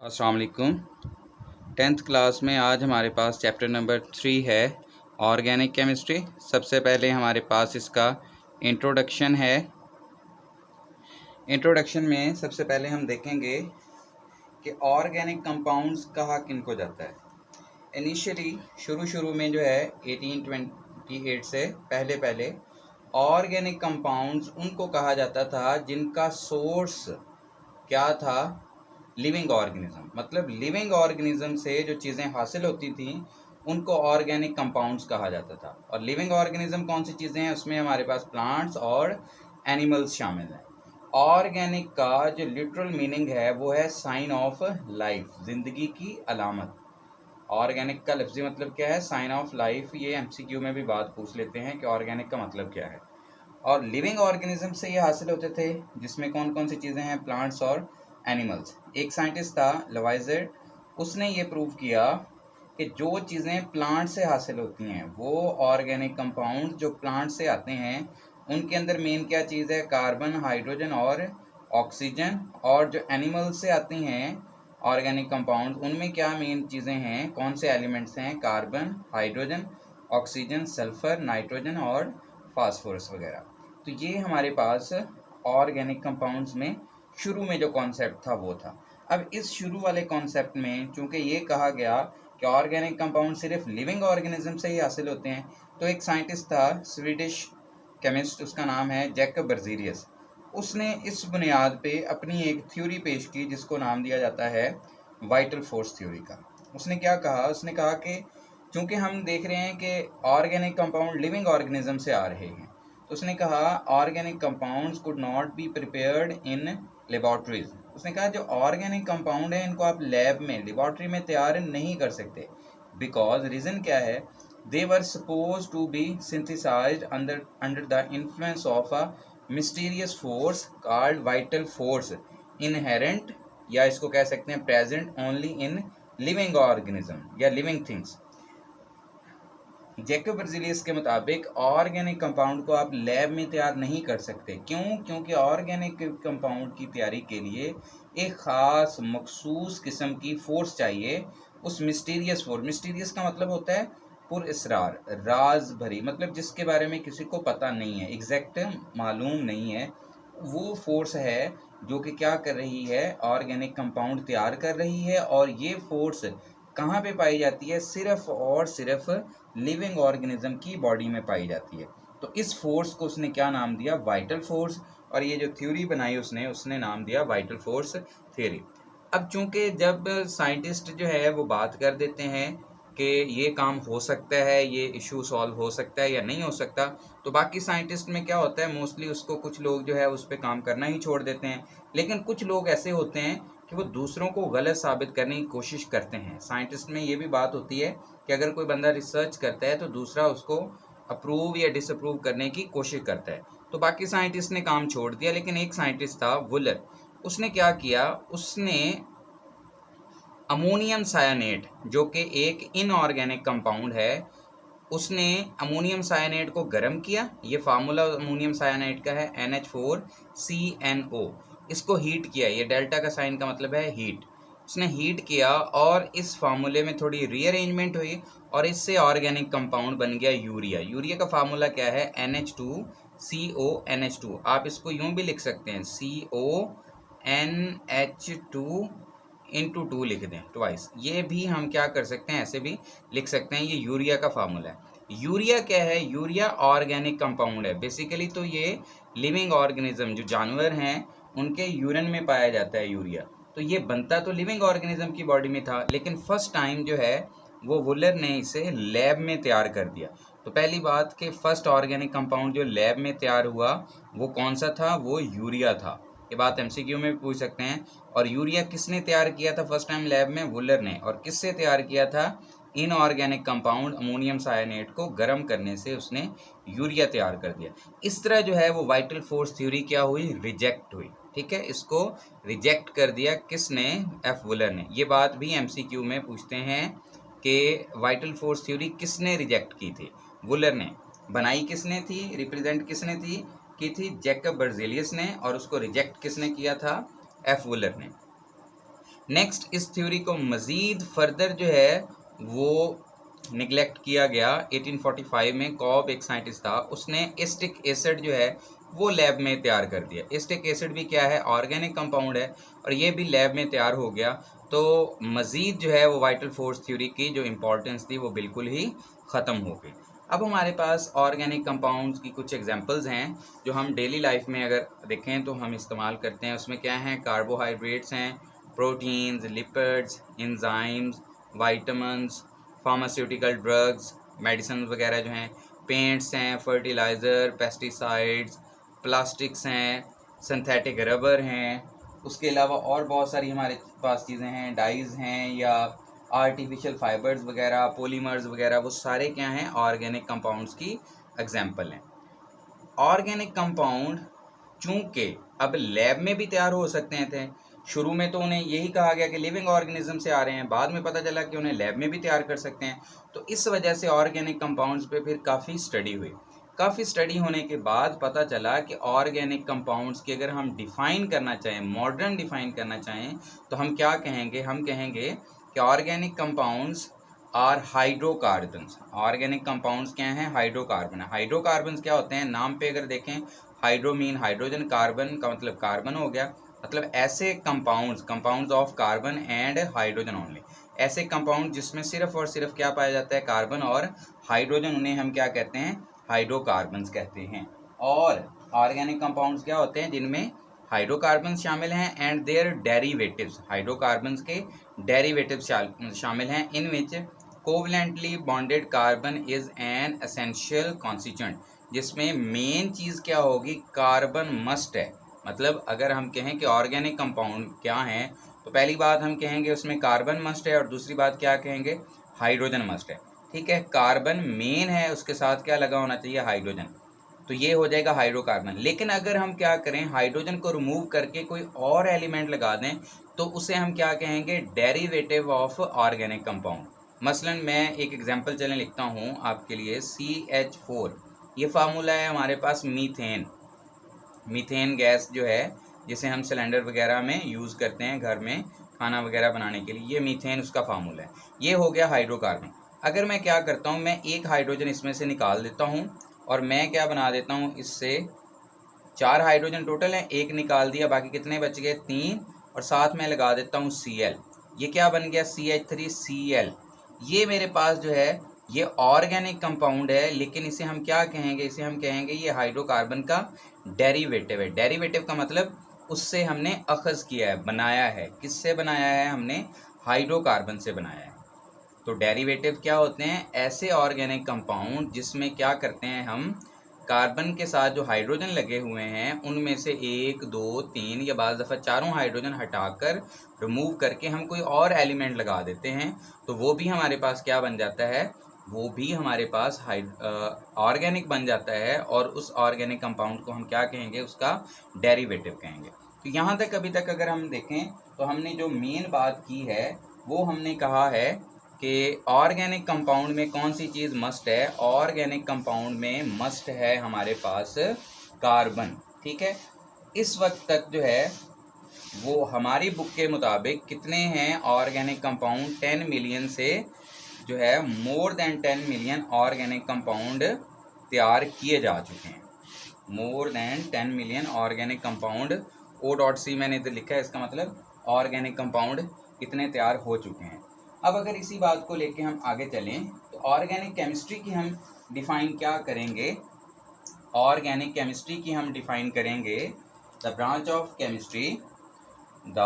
अस्सलाम वालेकुम। 10th class में आज हमारे पास चैप्टर नंबर 3 है ऑर्गेनिक केमिस्ट्री। सबसे पहले हमारे पास इसका इंट्रोडक्शन है। इंट्रोडक्शन में सबसे पहले हम देखेंगे कि ऑर्गेनिक कंपाउंड्स कहा किनको जाता है। इनिशियली शुरू में जो है 1828 से पहले ऑर्गेनिक कंपाउंड्स उनको कहा जाता था जिनका सोर्स क्या था, लिविंग ऑर्गेनिज्म। मतलब लिविंग ऑर्गेनिज्म से जो चीज़ें हासिल होती थी उनको ऑर्गेनिक कंपाउंड्स कहा जाता था। और लिविंग ऑर्गेनिज्म कौन सी चीज़ें हैं, उसमें हमारे पास प्लांट्स और एनिमल्स शामिल हैं। ऑर्गेनिक का जो लिटरल मीनिंग है वो है साइन ऑफ लाइफ, ज़िंदगी की अलामत। ऑर्गेनिक का लफ्ज़ी मतलब क्या है, साइन ऑफ लाइफ। ये एमसीक्यू में भी बात पूछ लेते हैं कि ऑर्गेनिक का मतलब क्या है। और लिविंग ऑर्गेनिज्म से ये हासिल होते थे जिसमें कौन कौन सी चीज़ें हैं, प्लांट्स और एनिमल्स। एक साइंटिस्ट था लवाइजर, उसने ये प्रूव किया कि जो चीज़ें प्लांट से हासिल होती हैं वो ऑर्गेनिक कंपाउंड जो प्लांट से आते हैं उनके अंदर मेन क्या चीज़ है, कार्बन, हाइड्रोजन और ऑक्सीजन। और जो एनिमल से आती हैं ऑर्गेनिक कंपाउंड उनमें क्या मेन चीज़ें हैं, कौन से एलिमेंट्स हैं, carbon, hydrogen, oxygen, sulphur, nitrogen और फास्फोरस वगैरह। तो ये हमारे पास ऑर्गेनिक कंपाउंड्स में शुरू में जो कॉन्सेप्ट था वो था। अब इस शुरू वाले कॉन्सेप्ट में चूंकि ये कहा गया कि ऑर्गेनिक कंपाउंड सिर्फ लिविंग ऑर्गेनिज्म से ही हासिल होते हैं, तो एक साइंटिस्ट था स्वीडिश केमिस्ट, उसका नाम है जैकब बर्जीलियस। उसने इस बुनियाद पे अपनी एक थ्योरी पेश की जिसको नाम दिया जाता है वाइटल फोर्स थ्योरी का। उसने क्या कहा, उसने कहा कि चूंकि हम देख रहे हैं कि ऑर्गेनिक कंपाउंड लिविंग ऑर्गेनिज्म से आ रहे हैं, तो उसने कहा organic compounds could not be prepared in laboratories. उसने कहा जो ऑर्गेनिक कंपाउंड है इनको आप लैब में, लेबॉर्ट्री में तैयार नहीं कर सकते। बिकॉज रीज़न क्या है, they were suppose to be synthesized under the influence of a mysterious force called vital force inherent, या इसको कह सकते हैं present only in living organism या लिविंग थिंग्स। जैकब बर्जीलियस के मुताबिक ऑर्गेनिक कंपाउंड को आप लैब में तैयार नहीं कर सकते। क्यों? क्योंकि ऑर्गेनिक कंपाउंड की तैयारी के लिए एक ख़ास मखसूस किस्म की फोर्स चाहिए। उस मिस्टीरियस फोर्स, मिस्टीरियस का मतलब होता है पुरअसरार, राज भरी, मतलब जिसके बारे में किसी को पता नहीं है, एग्जैक्ट मालूम नहीं है, वो फोर्स है जो कि क्या कर रही है, ऑर्गेनिक कंपाउंड तैयार कर रही है। और ये फोर्स कहाँ पे पाई जाती है, सिर्फ और सिर्फ लिविंग ऑर्गेनिज्म की बॉडी में पाई जाती है। तो इस फोर्स को उसने क्या नाम दिया, वाइटल फोर्स। और ये जो थ्योरी बनाई उसने नाम दिया वाइटल फोर्स थ्योरी। अब चूंकि जब साइंटिस्ट जो है वो बात कर देते हैं कि ये काम हो सकता है, ये इशू सॉल्व हो सकता है या नहीं हो सकता, तो बाकी साइंटिस्ट में क्या होता है, मोस्टली उसको कुछ लोग जो है उस पर काम करना ही छोड़ देते हैं। लेकिन कुछ लोग ऐसे होते हैं कि वो दूसरों को गलत साबित करने की कोशिश करते हैं। साइंटिस्ट में ये भी बात होती है कि अगर कोई बंदा रिसर्च करता है तो दूसरा उसको अप्रूव या डिसअप्रूव करने की कोशिश करता है। तो बाकी साइंटिस्ट ने काम छोड़ दिया, लेकिन एक साइंटिस्ट था वुलर, उसने क्या किया, उसने अमोनियम सायानेट जो कि एक इनऑर्गेनिक कंपाउंड है, उसने अमोनियम सायानेट को गर्म किया। ये फार्मूला अमोनियम सायानेट का है NH4CNO। इसको हीट किया, ये डेल्टा का साइन का मतलब है हीट। उसने हीट किया और इस फार्मूले में थोड़ी रीअरेंजमेंट हुई और इससे ऑर्गेनिक कंपाउंड बन गया यूरिया। यूरिया का फार्मूला क्या है, NH2CONH2। आप इसको यूं भी लिख सकते हैं CONH2 इंटू 2 लिख दें ट्वाइस। ये भी हम क्या कर सकते हैं, ऐसे भी लिख सकते हैं। ये यूरिया का फार्मूला है। यूरिया क्या है, यूरिया ऑर्गेनिक कंपाउंड है बेसिकली। तो ये लिविंग ऑर्गेनिज्म जो जानवर हैं उनके यूरिन में पाया जाता है यूरिया। तो ये बनता तो लिविंग ऑर्गेनिज्म की बॉडी में था, लेकिन फर्स्ट टाइम जो है वो वुलर ने इसे लैब में तैयार कर दिया। तो पहली बात कि फर्स्ट ऑर्गेनिक कंपाउंड जो लैब में तैयार हुआ वो कौन सा था, वो यूरिया था। ये बात एमसीक्यू में भी पूछ सकते हैं। और यूरिया किसने तैयार किया था फर्स्ट टाइम लैब में, वुलर ने। और किससे तैयार किया था, इनऑर्गेनिक कंपाउंड अमोनियम सायानेट को गर्म करने से उसने यूरिया तैयार कर दिया। इस तरह जो है वो वाइटल फोर्स थ्योरी क्या हुई, रिजेक्ट हुई। ठीक है, इसको रिजेक्ट कर दिया किसने, एफ वुलर ने। ये बात भी एमसीक्यू में पूछते हैं कि वाइटल फोर्स थ्योरी किसने रिजेक्ट की थी, वुलर ने। बनाई किसने थी, रिप्रेजेंट किसने थी की थी, जैकब बर्जीलियस ने। और उसको रिजेक्ट किसने किया था, एफ वुलर ने। नेक्स्ट इस थ्योरी को मज़ीद फर्दर जो है वो निगलेक्ट किया गया। 1845 में कॉब एक साइंटिस्ट था, उसने एस्टिक एसिड जो है वो लैब में तैयार कर दिया। एस्टिक एसिड भी क्या है, ऑर्गेनिक कंपाउंड है, और ये भी लैब में तैयार हो गया। तो मज़ीद जो है वो वाइटल फोर्स थ्योरी की जो इम्पोर्टेंस थी वो बिल्कुल ही ख़त्म हो गई। अब हमारे पास ऑर्गेनिक कंपाउंड्स की कुछ एग्जांपल्स हैं जो हम डेली लाइफ में अगर देखें तो हम इस्तेमाल करते हैं। उसमें क्या हैं, कार्बोहाइड्रेट्स हैं, proteins, lipids, enzymes, vitamins, pharmaceutical drugs, medicine वगैरह जो हैं, पेंट्स हैं, फर्टिलाइज़र, पेस्टिसाइड्स, प्लास्टिक्स हैं, सिंथेटिक रबर हैं, उसके अलावा और बहुत सारी हमारे पास चीज़ें हैं, डाइज़ हैं या आर्टिफिशियल फाइबर्स वगैरह, पॉलीमर्स वगैरह, वो सारे क्या हैं, ऑर्गेनिक कंपाउंड्स की एग्जांपल हैं। ऑर्गेनिक कंपाउंड चूँकि अब लैब में भी तैयार हो सकते थे, शुरू में तो उन्हें यही कहा गया कि लिविंग ऑर्गेनिज्म से आ रहे हैं, बाद में पता चला कि उन्हें लैब में भी तैयार कर सकते हैं। तो इस वजह से ऑर्गेनिक कंपाउंड्स पे फिर काफ़ी स्टडी हुई। काफ़ी स्टडी होने के बाद पता चला कि ऑर्गेनिक कंपाउंड्स की अगर हम डिफ़ाइन करना चाहें, मॉडर्न डिफ़ाइन करना चाहें, तो हम क्या कहेंगे, हम कहेंगे कि organic compounds are hydrocarbons. Organic compounds क्या हैं, हाइड्रोकार्बन है। हाइड्रोकार्बन्स क्या होते हैं, नाम पे अगर देखें, हाइड्रो मीन हाइड्रोजन, कार्बन का मतलब कार्बन हो गया, मतलब ऐसे compounds of carbon and hydrogen only, ऐसे कंपाउंड जिसमें सिर्फ और सिर्फ क्या पाया जाता है, कार्बन और हाइड्रोजन, उन्हें हम क्या कहते हैं, हाइड्रोकार्बन्स कहते हैं। और ऑर्गेनिक कंपाउंड्स क्या होते हैं, जिनमें हाइड्रोकार्बन शामिल हैं एंड देयर डेरिवेटिव्स, हाइड्रोकार्बन्स के डेरिवेटिव्स शामिल हैं, in which covalently bonded carbon is an essential constituent, जिसमें मेन चीज़ क्या होगी, कार्बन मस्ट है। मतलब अगर हम कहें कि ऑर्गेनिक कंपाउंड क्या हैं, तो पहली बात हम कहेंगे उसमें कार्बन मस्ट है, और दूसरी बात क्या कहेंगे, हाइड्रोजन मस्ट है। ठीक है, कार्बन मेन है, उसके साथ क्या लगा होना चाहिए, हाइड्रोजन, तो ये हो जाएगा हाइड्रोकार्बन। लेकिन अगर हम क्या करें, हाइड्रोजन को रिमूव करके कोई और एलिमेंट लगा दें, तो उसे हम क्या कहेंगे, डेरिवेटिव ऑफ ऑर्गेनिक कंपाउंड। मसलन मैं एक एग्जांपल चलें लिखता हूँ आपके लिए, CH4, ये फार्मूला है हमारे पास मीथेन। मीथेन गैस जो है जिसे हम सिलेंडर वगैरह में यूज़ करते हैं घर में खाना वगैरह बनाने के लिए, ये मीथेन उसका फार्मूला है। ये हो गया हाइड्रोकार्बन। अगर मैं क्या करता हूँ, मैं एक हाइड्रोजन इसमें से निकाल देता हूँ, और मैं क्या बना देता हूँ, इससे 4 हाइड्रोजन टोटल हैं, एक निकाल दिया, बाकी कितने बच गए, 3, और साथ में लगा देता हूँ Cl। ये क्या बन गया, CH3Cl। ये मेरे पास जो है ये ऑर्गेनिक कंपाउंड है, लेकिन इसे हम क्या कहेंगे, इसे हम कहेंगे ये हाइड्रोकार्बन का डेरिवेटिव है। डेरिवेटिव का मतलब उससे हमने अखज़ किया है, बनाया है। किससे बनाया है, हमने हाइड्रोकार्बन से बनाया है। तो डेरिवेटिव क्या होते हैं, ऐसे ऑर्गेनिक कंपाउंड जिसमें क्या करते हैं हम, कार्बन के साथ जो हाइड्रोजन लगे हुए हैं उनमें से 1, 2, 3 या बाज़ दफ़ा चारों हाइड्रोजन हटाकर रिमूव करके हम कोई और एलिमेंट लगा देते हैं, तो वो भी हमारे पास क्या बन जाता है, वो भी हमारे पास ऑर्गेनिक बन जाता है, और उस ऑर्गेनिक कंपाउंड को हम क्या कहेंगे, उसका डेरिवेटिव कहेंगे। तो यहाँ तक अभी तक अगर हम देखें तो हमने जो मेन बात की है वो हमने कहा है कि ऑर्गेनिक कंपाउंड में कौन सी चीज़ मस्ट है, ऑर्गेनिक कंपाउंड में मस्ट है हमारे पास कार्बन। ठीक है, इस वक्त तक जो है वो हमारी बुक के मुताबिक कितने हैं ऑर्गेनिक कंपाउंड, 10 मिलियन से जो है more than 10 million organic compound तैयार किए जा चुके हैं। More than 10 million organic compound, O.C मैंने इधर लिखा है, इसका मतलब ऑर्गेनिक कंपाउंड कितने तैयार हो चुके हैं। अब अगर इसी बात को लेके हम आगे चलें तो ऑर्गेनिक केमिस्ट्री की हम डिफ़ाइन क्या करेंगे, ऑर्गेनिक केमिस्ट्री की हम डिफ़ाइन करेंगे, the branch of chemistry, the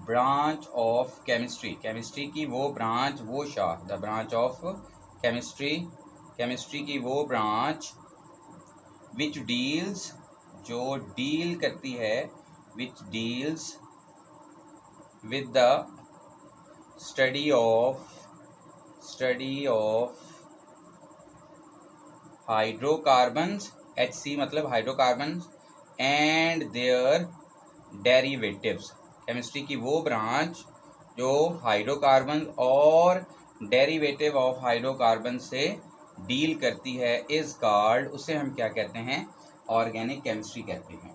branch of chemistry, chemistry की वो ब्रांच, वो शाख, the branch of chemistry, chemistry की वो ब्रांच विच डील्स, जो डील करती है, which deals with the study of hydrocarbons, HC मतलब hydrocarbons, and their derivatives. Chemistry की वो ब्रांच जो हाइड्रोकार्बन और डेरिवेटिव ऑफ हाइड्रोकार्बन से डील करती है इज़ कॉल्ड, उसे हम क्या कहते हैं, ऑर्गेनिक केमिस्ट्री कहते हैं।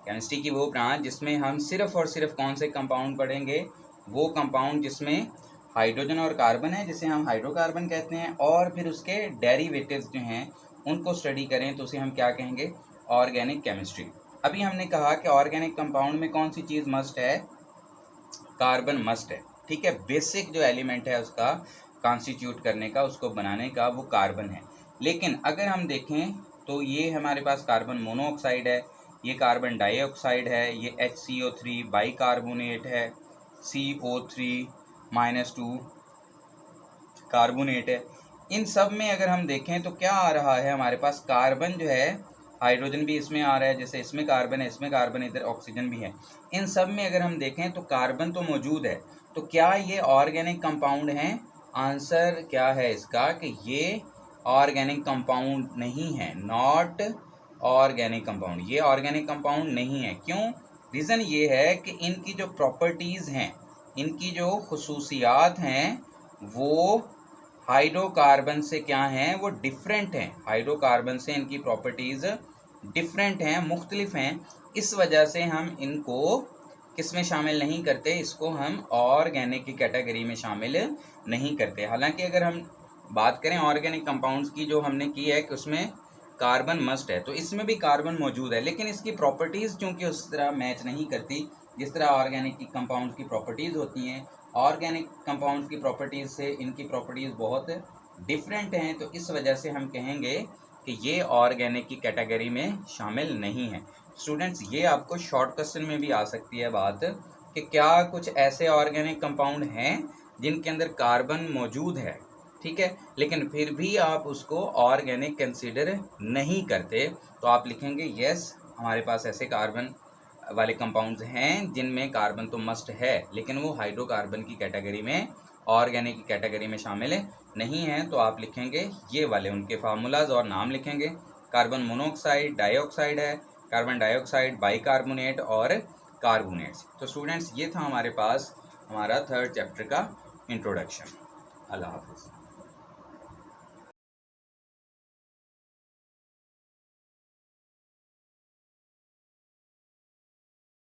केमिस्ट्री की वो ब्रांच जिसमें हम सिर्फ़ और सिर्फ कौन से कंपाउंड पढ़ेंगे, वो कंपाउंड जिसमें हाइड्रोजन और कार्बन है, जिसे हम हाइड्रोकार्बन कहते हैं, और फिर उसके डेरिवेटिव्स जो हैं उनको स्टडी करें तो उसे हम क्या कहेंगे, ऑर्गेनिक केमिस्ट्री। अभी हमने कहा कि ऑर्गेनिक कंपाउंड में कौन सी चीज़ मस्ट है, कार्बन मस्ट है, ठीक है। बेसिक जो एलिमेंट है उसका कॉन्स्टिट्यूट करने का, उसको बनाने का, वो कार्बन है। लेकिन अगर हम देखें तो ये हमारे पास कार्बन मोनोऑक्साइड है, ये कार्बन डाइऑक्साइड है, ये HCO3 बाइकार्बोनेट है, CO3-2 कार्बोनेट है। इन सब में अगर हम देखें तो क्या आ रहा है हमारे पास, कार्बन जो है, हाइड्रोजन भी इसमें आ रहा है, जैसे इसमें कार्बन है, इसमें कार्बन, इधर ऑक्सीजन भी है। इन सब में अगर हम देखें तो कार्बन तो मौजूद है। तो क्या ये ऑर्गेनिक कंपाउंड हैं? आंसर क्या है इसका कि ये ऑर्गेनिक कंपाउंड नहीं है, नॉट ऑर्गेनिक कंपाउंड। ये ऑर्गेनिक कंपाउंड नहीं है। क्यों? रीज़न ये है कि इनकी जो प्रॉपर्टीज़ हैं, इनकी जो खुसूसियात हैं, वो हाइड्रोकार्बन से क्या हैं, वो डिफरेंट हैं। हाइड्रोकार्बन से इनकी प्रॉपर्टीज़ डिफरेंट हैं, मुख्तलिफ हैं। इस वजह से हम इनको किस में शामिल नहीं करते, इसको हम ऑर्गेनिक की कैटेगरी में शामिल नहीं करते। हालांकि अगर हम बात करें ऑर्गेनिक कंपाउंड्स की, जो हमने की है कि उसमें कार्बन मस्ट है, तो इसमें भी कार्बन मौजूद है, लेकिन इसकी प्रॉपर्टीज़ चूँकि उस तरह मैच नहीं करती जिस तरह ऑर्गेनिक की कंपाउंड्स की प्रॉपर्टीज़ होती हैं। ऑर्गेनिक कंपाउंड्स की प्रॉपर्टीज़ से इनकी प्रॉपर्टीज़ बहुत डिफरेंट हैं, तो इस वजह से हम कहेंगे कि ये ऑर्गेनिक की कैटेगरी में शामिल नहीं है। स्टूडेंट्स, ये आपको शॉर्ट क्वेश्चन में भी आ सकती है बात कि क्या कुछ ऐसे ऑर्गेनिक कंपाउंड हैं जिनके अंदर कार्बन मौजूद है, ठीक है, लेकिन फिर भी आप उसको ऑर्गेनिक कंसीडर नहीं करते। तो आप लिखेंगे यस, हमारे पास ऐसे कार्बन वाले कंपाउंड्स हैं जिनमें कार्बन तो मस्ट है, लेकिन वो हाइड्रोकार्बन की कैटेगरी में, ऑर्गेनिक की कैटेगरी में शामिल नहीं है। तो आप लिखेंगे ये वाले, उनके फार्मूलाज और नाम लिखेंगे। कार्बन मोनोऑक्साइड, डाइऑक्साइड है, कार्बन डाइऑक्साइड, बाइकार्बोनेट और कार्बोनेट्स। तो स्टूडेंट्स, ये था हमारे पास हमारा 3rd चैप्टर का इंट्रोडक्शन। अल्लाह हाफिज़।